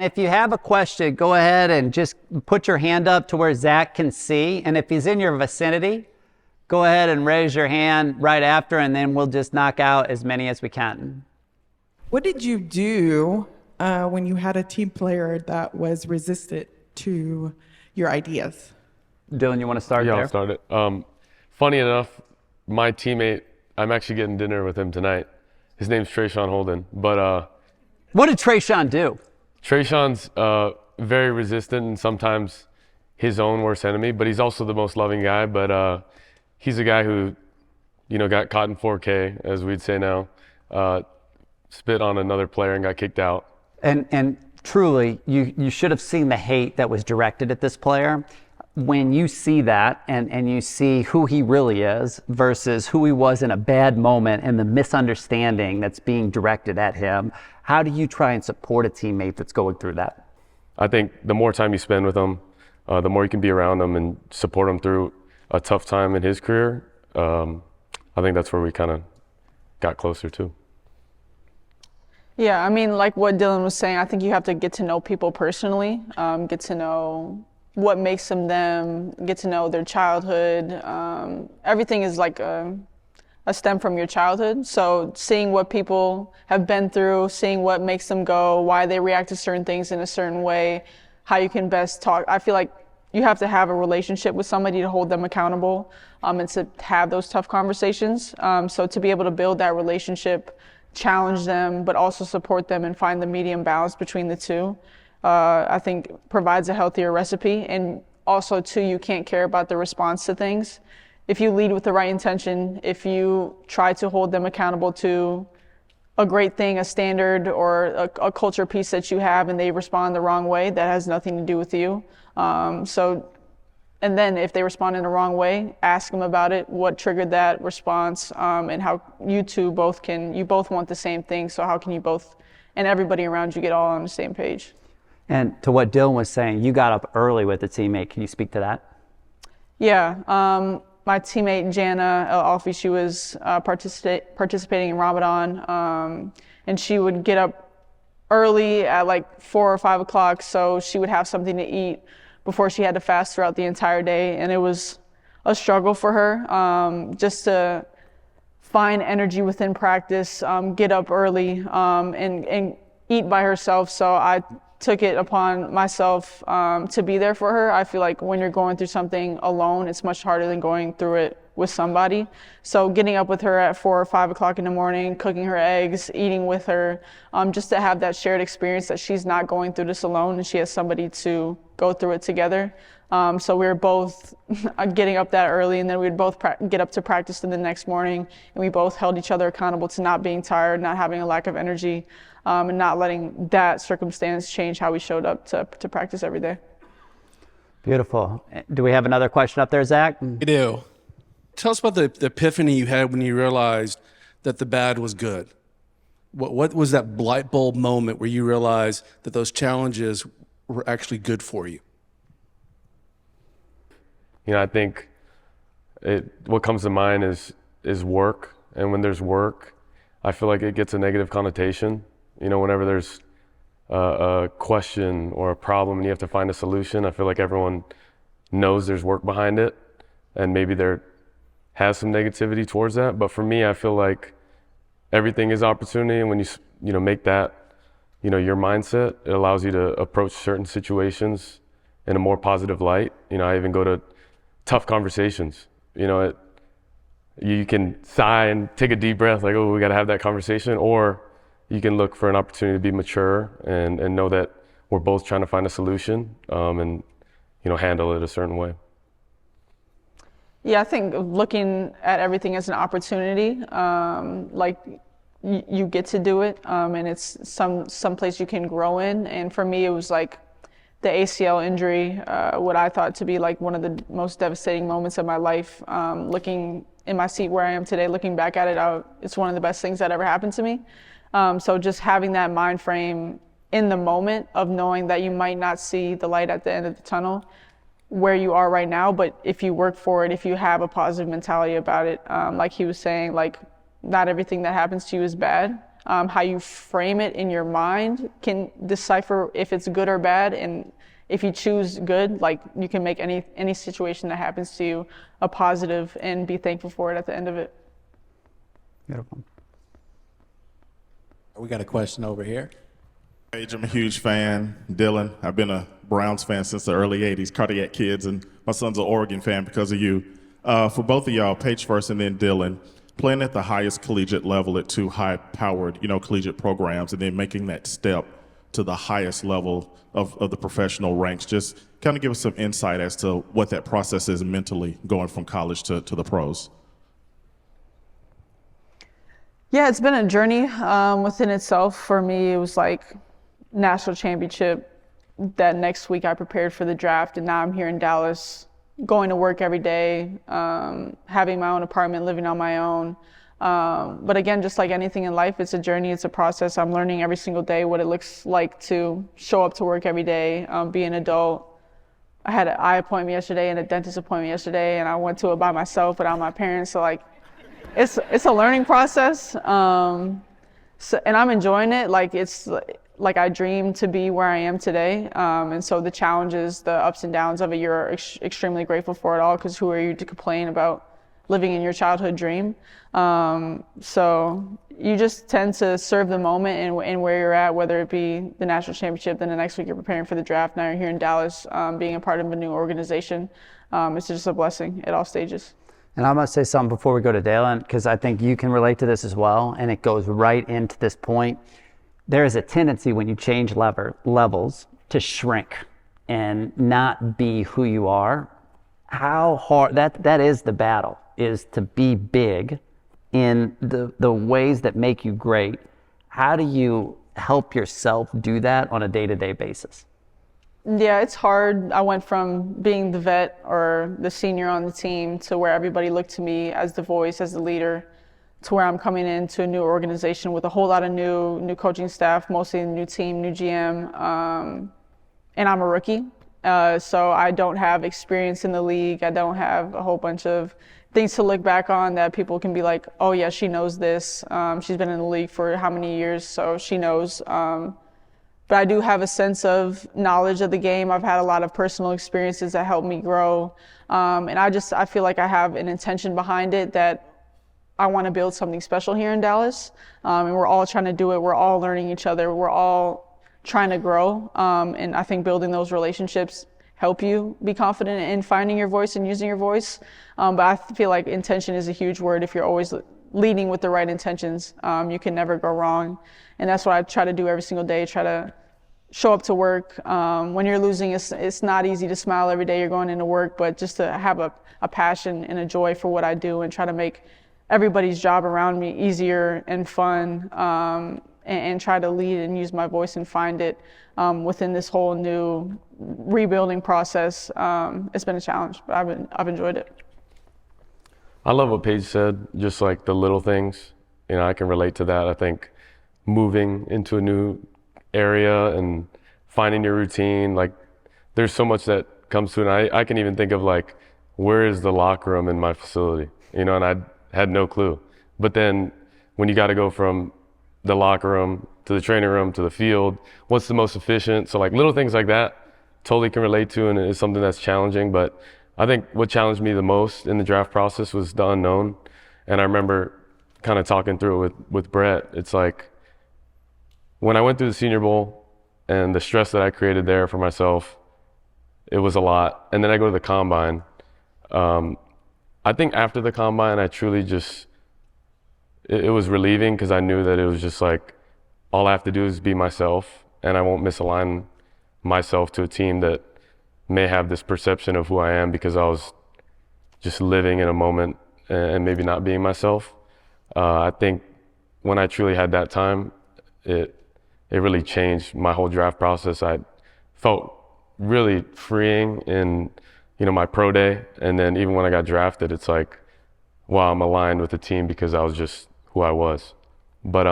If you have a question, go ahead and just put your hand up to where Zack can see. And if he's in your vicinity, go ahead and raise your hand right after, and then we'll just knock out as many as we can. What did you do when you had a team player that was resistant to your ideas? Dillon, you want to start there? Yeah, I'll start it. Funny enough, my teammate, I'm actually getting dinner with him tonight. His name's Trayshawn Holden. But what did Trayshawn do? Trayshawn's very resistant and sometimes his own worst enemy, but he's also the most loving guy. But he's a guy who, got caught in 4K, as we'd say now, spit on another player and got kicked out. And truly, you should have seen the hate that was directed at this player. When you see that and you see who he really is versus who he was in a bad moment and the misunderstanding that's being directed at him, how do you try and support a teammate that's going through that? I think the more time you spend with them, the more you can be around them and support them through a tough time in his career. I think that's where we kind of got closer to. Yeah, I mean, like what Dillon was saying, I think you have to get to know people personally, get to know what makes them, get to know their childhood. Everything is like a stem from your childhood. So seeing what people have been through, seeing what makes them go, why they react to certain things in a certain way, how you can best talk. I feel like you have to have a relationship with somebody to hold them accountable and to have those tough conversations. So to be able to build that relationship, challenge them, but also support them and find the medium balance between the two, I think provides a healthier recipe. And also too, you can't care about the response to things. If you lead with the right intention, if you try to hold them accountable to a great thing, a standard or a culture piece that you have, and they respond the wrong way, that has nothing to do with you. And then if they respond in the wrong way, ask them about it, what triggered that response, and how you both want the same thing, so how can you both and everybody around you get all on the same page? And to what Dillon was saying, you got up early with a teammate. Can you speak to that? Yeah, my teammate Jana Alfie, she was participating in Ramadan, and she would get up early at like 4 or 5 o'clock, so she would have something to eat before she had to fast throughout the entire day. And it was a struggle for her, just to find energy within practice, get up early, and eat by herself. So I took it upon myself to be there for her. I feel like when you're going through something alone, it's much harder than going through it with somebody. So getting up with her at 4 or 5 o'clock in the morning, cooking her eggs, eating with her, just to have that shared experience that she's not going through this alone and she has somebody to go through it together. So we were both getting up that early, and then we'd both get up to practice the next morning, and we both held each other accountable to not being tired, not having a lack of energy, and not letting that circumstance change how we showed up to practice every day. Beautiful. Do we have another question up there, Zack? We do. Tell us about the epiphany you had when you realized that the bad was good. What was that light bulb moment where you realized that those challenges were actually good for you? I think what comes to mind is work. And when there's work, I feel like it gets a negative connotation. Whenever there's a question or a problem and you have to find a solution, I feel like everyone knows there's work behind it, and maybe there has some negativity towards that. But for me, I feel like everything is opportunity, and when you make that your mindset, it allows you to approach certain situations in a more positive light. I even go to tough conversations. You can sigh and take a deep breath, like, oh, we got to have that conversation, or you can look for an opportunity to be mature and know that we're both trying to find a solution, and handle it a certain way. Yeah, I think looking at everything as an opportunity, like you get to do it, and it's some place you can grow in. And for me, it was like the ACL injury, what I thought to be like one of the most devastating moments of my life. Looking in my seat where I am today, looking back at it, it's one of the best things that ever happened to me. So just having that mind frame in the moment of knowing that you might not see the light at the end of the tunnel where you are right now, but if you work for it, if you have a positive mentality about it, like he was saying, like not everything that happens to you is bad. How you frame it in your mind can decipher if it's good or bad. And if you choose good, like, you can make any situation that happens to you a positive and be thankful for it at the end of it. Beautiful. We got a question over here. Paige, I'm a huge fan. Dillon, I've been a Browns fan since the early 80s, Cardiac Kids, and my son's an Oregon fan because of you. For both of y'all, Paige first and then Dillon, playing at the highest collegiate level at two high-powered, collegiate programs, and then making that step to the highest level of the professional ranks. Just kind of give us some insight as to what that process is mentally going from college to the pros. Yeah, it's been a journey within itself. For me, it was like national championship. That next week I prepared for the draft, and now I'm here in Dallas, going to work every day, having my own apartment, living on my own. But again, just like anything in life, it's a journey, it's a process. I'm learning every single day what it looks like to show up to work every day, be an adult. I had an eye appointment yesterday and a dentist appointment yesterday, and I went to it by myself without my parents. So like, it's a learning process, and I'm enjoying it. Like, it's like I dreamed to be where I am today, and so the challenges, the ups and downs of it, you're extremely grateful for it all, because who are you to complain about living in your childhood dream? So you just tend to serve the moment and where you're at, whether it be the national championship, then the next week you're preparing for the draft, now you're here in Dallas, being a part of a new organization. It's just a blessing at all stages. And I'm going to say something before we go to Dillon, because I think you can relate to this as well, and it goes right into this point. There is a tendency when you change levels to shrink and not be who you are. How hard, that is the battle, is to be big in the ways that make you great. How do you help yourself do that on a day-to-day basis? Yeah, it's hard. I went from being the vet or the senior on the team to where everybody looked to me as the voice, as the leader, to where I'm coming into a new organization with a whole lot of new coaching staff, mostly a new team, new GM, and I'm a rookie. So I don't have experience in the league. I don't have a whole bunch of things to look back on that people can be like, oh yeah, she knows this. She's been in the league for how many years, so she knows. But I do have a sense of knowledge of the game. I've had a lot of personal experiences that helped me grow. And I feel like I have an intention behind it that I want to build something special here in Dallas. And we're all trying to do it. We're all learning each other. We're all trying to grow. And I think building those relationships help you be confident in finding your voice and using your voice. But I feel like intention is a huge word. If you're always leading with the right intentions, you can never go wrong. And that's what I try to do every single day, try to show up to work. When you're losing, it's not easy to smile every day you're going into work, but just to have a passion and a joy for what I do and try to make everybody's job around me easier and fun, and try to lead and use my voice and find it within this whole new rebuilding process. It's been a challenge, but I've enjoyed it. I love what Paige said, just like the little things. I can relate to that. I think moving into a new area and finding your routine, like there's so much that comes to it. And I can even think of like, where is the locker room in my facility? And I had no clue. But then when you got to go from the locker room to the training room to the field, what's the most efficient? So like little things like that totally can relate to, and it's something that's challenging. But I think what challenged me the most in the draft process was the unknown. And I remember kind of talking through it with Brett. It's like, when I went through the Senior Bowl and the stress that I created there for myself, it was a lot. And then I go to the Combine. I think after the Combine, I truly just, it was relieving, because I knew that it was just like, all I have to do is be myself, and I won't misalign myself to a team that may have this perception of who I am because I was just living in a moment and maybe not being myself. I think when I truly had that time, it really changed my whole draft process. I felt really freeing in, my pro day. And then even when I got drafted, it's like, wow, I'm aligned with the team because I was just who I was. But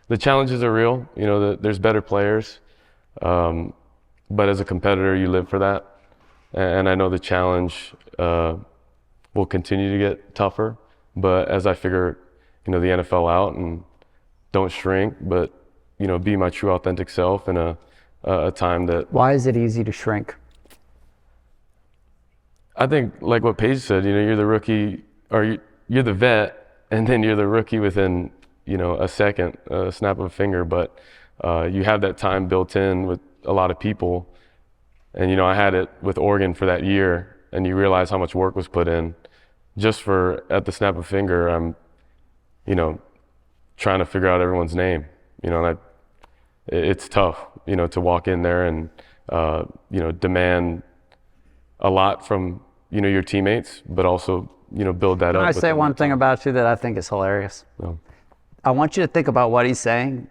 the challenges are real. There's better players. But as a competitor, you live for that. And I know the challenge will continue to get tougher. But as I figure, the NFL out and don't shrink, but, you know, be my true authentic self in a time that. Why is it easy to shrink? I think, like what Paige said, you know, you're the rookie, or you're the vet, and then you're the rookie within, you know, a second, a snap of a finger. But you have that time built in with a lot of people. And, you know, I had it with Oregon for that year, and you realize how much work was put in. Just for, at the snap of a finger, I'm, you know, trying to figure out everyone's name, you know, and it's tough, you know, to walk in there and, you know, demand a lot from, you know, your teammates, but also, you know, build that up. Can I say one thing about you that I think is hilarious? No. I want you to think about what he's saying.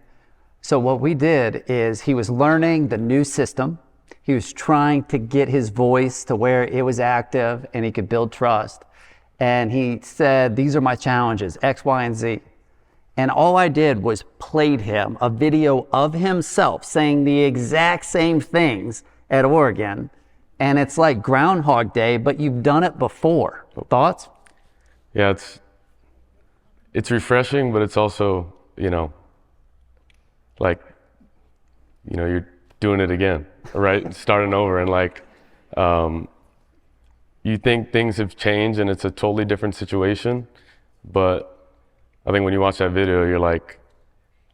So what we did is he was learning the new system. He was trying to get his voice to where it was active and he could build trust. And he said, these are my challenges, X, Y, and Z. And all I did was played him a video of himself saying the exact same things at Oregon. And it's like Groundhog Day, but you've done it before. Thoughts? Yeah, it's refreshing, but it's also, you know, like, you know, you're doing it again, right? Starting over, and like, you think things have changed and it's a totally different situation, but I think when you watch that video, you're like,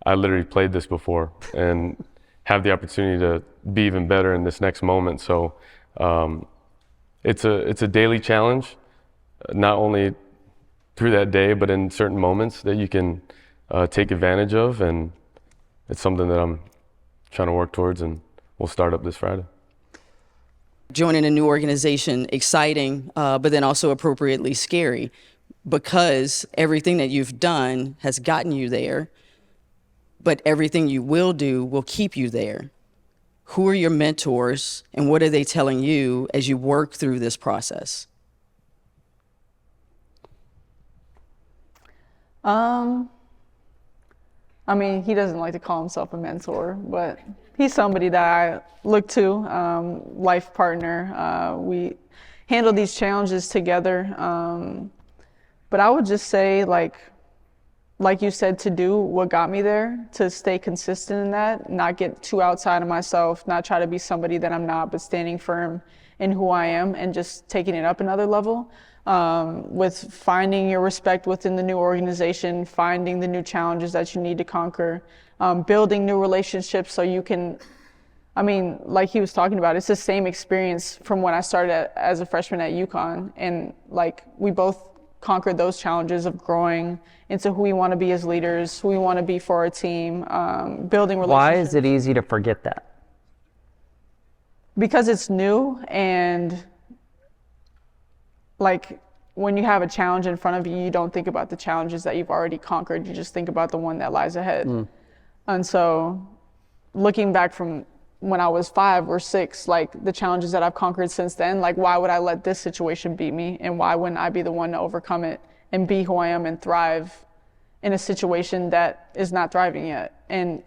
I literally played this before and have the opportunity to be even better in this next moment. So it's a daily challenge, not only through that day, but in certain moments that you can take advantage of, and it's something that I'm trying to work towards, and we'll start up this Friday. Joining a new organization, exciting, but then also appropriately scary, because everything that you've done has gotten you there, but everything you will do will keep you there. Who are your mentors, and what are they telling you as you work through this process? I mean, he doesn't like to call himself a mentor, but he's somebody that I look to, life partner. We handle these challenges together. But I would just say, like you said, to do what got me there, to stay consistent in that, not get too outside of myself, not try to be somebody that I'm not, but standing firm in who I am and just taking it up another level. With finding your respect within the new organization, finding the new challenges that you need to conquer, building new relationships so you can, I mean, like he was talking about, it's the same experience from when I started as a freshman at UConn. And like, we both conquered those challenges of growing into who we want to be as leaders, who we want to be for our team, building relationships. Why is it easy to forget that? Because it's new, and like when you have a challenge in front of you, you don't think about the challenges that you've already conquered. You just think about the one that lies ahead. And so looking back from when I was 5 or 6, like the challenges that I've conquered since then, like why would I let this situation beat me? And why wouldn't I be the one to overcome it and be who I am and thrive in a situation that is not thriving yet, and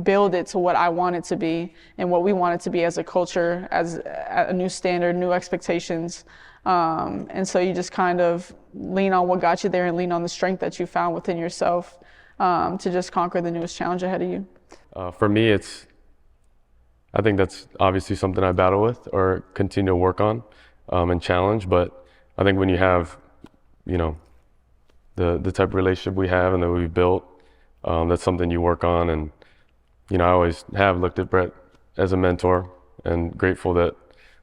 build it to what I want it to be and what we want it to be as a culture, as a new standard, new expectations. And so you just kind of lean on what got you there and lean on the strength that you found within yourself to just conquer the newest challenge ahead of you. For me, I think that's obviously something I battle with or continue to work on and challenge. But I think when you have, you know, the type of relationship we have and that we've built, that's something you work on. And, you know, I always have looked at Brett as a mentor, and grateful that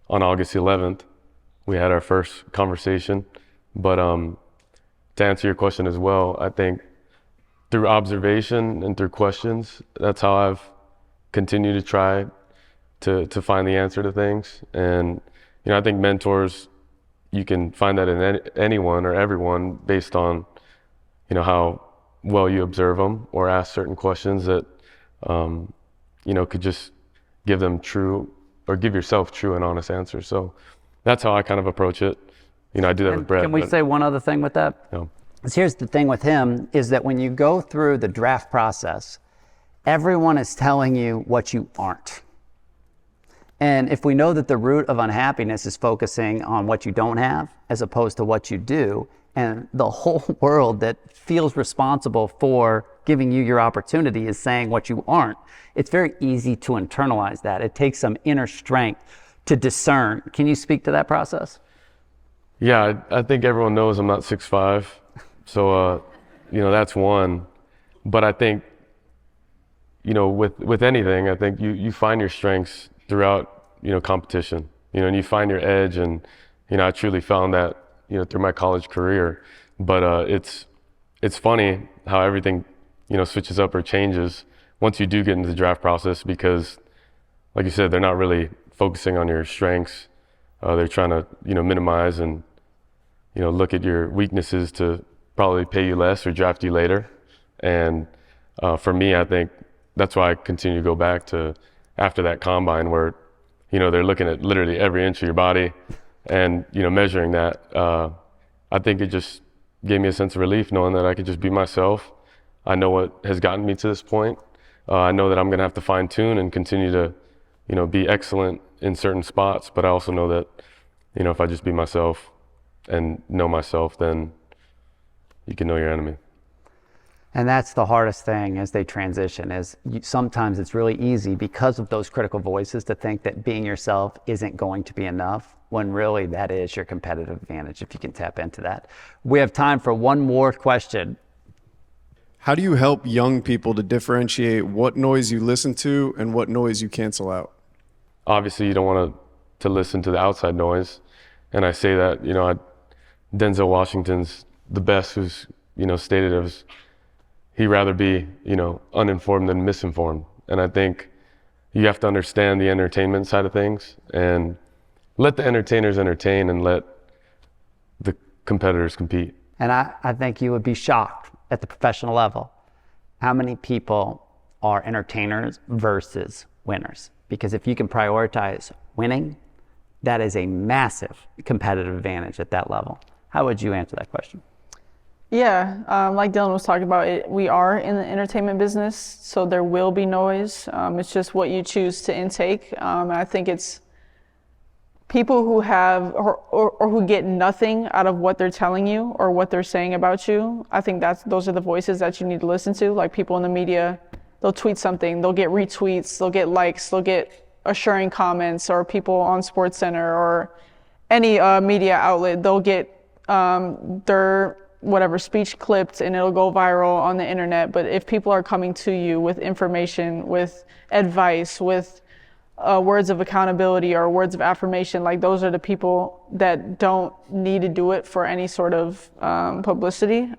on August 11th, we had our first conversation. But to answer your question as well, I think through observation and through questions, that's how I've continued to try to find the answer to things. And, you know, I think mentors, you can find that in anyone or everyone based on, you know, how well you observe them or ask certain questions that, you know, could just give them true, or give yourself true and honest answers. So that's how I kind of approach it. You know, I do that with Brett. Can we say one other thing with that? Yeah. 'Cause here's the thing with him, is that when you go through the draft process, everyone is telling you what you aren't. And if we know that the root of unhappiness is focusing on what you don't have as opposed to what you do, and the whole world that feels responsible for giving you your opportunity is saying what you aren't. It's very easy to internalize that. It takes some inner strength to discern. Can you speak to that process? Yeah, I think everyone knows I'm not 6'5", so that's one. But I think, with anything, I think you find your strengths throughout, competition, and you find your edge, and, I truly found that, through my college career. But it's funny how everything, switches up or changes once you do get into the draft process, because, like you said, they're not really focusing on your strengths. They're trying to, minimize and, look at your weaknesses to probably pay you less or draft you later. And for me, I think that's why I continue to go back to after that combine where, they're looking at literally every inch of your body and, measuring that. I think it just gave me a sense of relief knowing that I could just be myself. I know what has gotten me to this point. I know that I'm going to have to fine tune and continue to, be excellent in certain spots. But I also know that, if I just be myself and know myself, then you can know your enemy. And that's the hardest thing as they transition is sometimes it's really easy because of those critical voices to think that being yourself isn't going to be enough, when really that is your competitive advantage if you can tap into that. We have time for one more question. How do you help young people to differentiate what noise you listen to and what noise you cancel out? Obviously, you don't want to listen to the outside noise. And I say that, Denzel Washington's the best who's, stated as he'd rather be, uninformed than misinformed. And I think you have to understand the entertainment side of things and let the entertainers entertain and let the competitors compete. And I think you would be shocked at the professional level how many people are entertainers versus winners. Because if you can prioritize winning, that is a massive competitive advantage at that level. How would you answer that question? Yeah, like Dillon was talking about, we are in the entertainment business, so there will be noise. It's just what you choose to intake. And I think it's people who have or who get nothing out of what they're telling you or what they're saying about you. I think those are the voices that you need to listen to. Like people in the media, they'll tweet something, they'll get retweets, they'll get likes, they'll get assuring comments, or people on SportsCenter or any media outlet, they'll get their speech clipped and it'll go viral on the internet. But if people are coming to you with information, with advice, with words of accountability or words of affirmation, like those are the people that don't need to do it for any sort of publicity.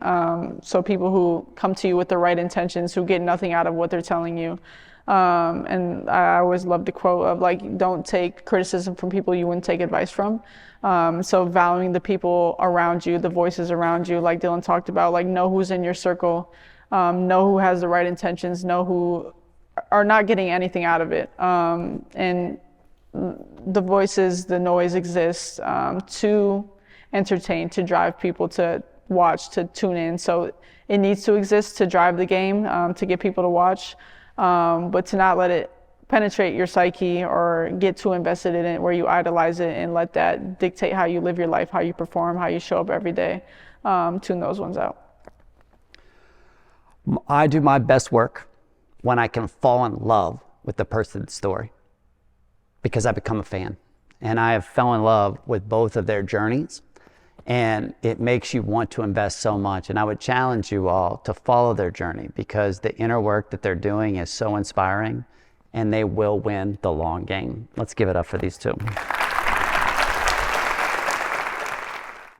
So people who come to you with the right intentions, who get nothing out of what they're telling you. And I always love the quote of don't take criticism from people you wouldn't take advice from. So valuing the people around you, the voices around you, like Dillon talked about, know who's in your circle, know who has the right intentions, know who are not getting anything out of it. And the voices, the noise exists to entertain, to drive people to watch, to tune in. So it needs to exist to drive the game, to get people to watch. But to not let it penetrate your psyche or get too invested in it where you idolize it and let that dictate how you live your life, how you perform, how you show up every day. Tune those ones out. I do my best work when I can fall in love with the person's story because I become a fan. And I have fell in love with both of their journeys, and it makes you want to invest so much. And I would challenge you all to follow their journey because the inner work that they're doing is so inspiring, and they will win the long game. Let's give it up for these two.